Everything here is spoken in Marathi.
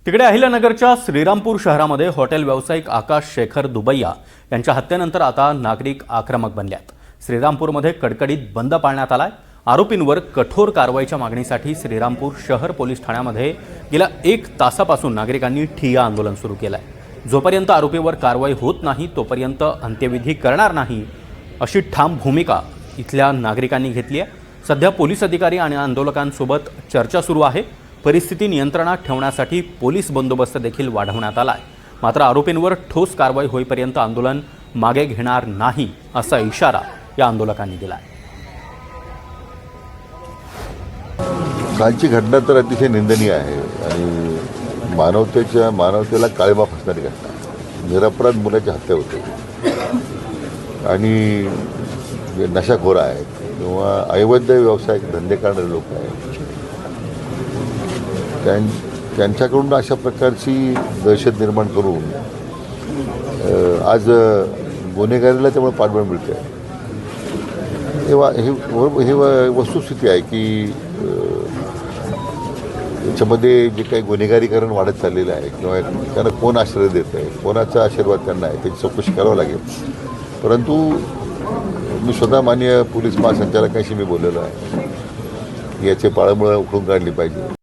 तिकडे अहिल्यानगरच्या श्रीरामपूर शहरामध्ये हॉटेल व्यावसायिक आकाश शेखर दुबैया यांच्या हत्येनंतर आता नागरिक आक्रमक बनल्यात। श्रीरामपूरमध्ये कडकडीत बंद पाळण्यात आलाय। आरोपींवर कठोर कारवाईच्या मागणीसाठी श्रीरामपूर शहर पोलीस ठाण्यामध्ये गेल्या 1 तासापासून नागरिकांनी ठिय्या आंदोलन सुरू केलंय। जोपर्यंत आरोपीवर कारवाई होत नाही तोपर्यंत अंत्यविधी करणार नाही अशी ठाम भूमिका इथल्या नागरिकांनी घेतली आहे। सध्या पोलीस अधिकारी आणि आंदोलकांसोबत चर्चा सुरू आहे। परिस्थिती नियंत्रणात ठेवण्यासाठी पोलीस बंदोबस्त देखील वाढवण्यात आलाय। मात्र आरोपींवर ठोस कारवाई होईपर्यंत आंदोलन मागे घेणार नाही असा इशारा या आंदोलकांनी दिलाय। कालची घटना तर अतिशय निंदनीय आहे आणि मानवतेला काळिमा फासणारी घटना आहे। निरपराध मुलाची हत्या होते आणि जे नशाखोर आहेत किंवा अवैध व्यावसायिक धंदे करणारे लोक आहेत त्यांच्याकडून अशा प्रकारची दहशत निर्माण करून आज गुन्हेगारीला त्यामुळे पाठबळ मिळते। ही वस्तुस्थिती आहे की याच्यामध्ये जे काही गुन्हेगारीकरण वाढत चाललेलं आहे किंवा त्यांना कोण आश्रय देत आहे, कोणाचा आशीर्वाद त्यांना आहे त्याची चौकशी करावं लागेल। परंतु मी स्वतः माननीय पोलीस महासंचालकांशी मी बोललेलो आहे की याचे पाळंमुळं उखडून काढली पाहिजे।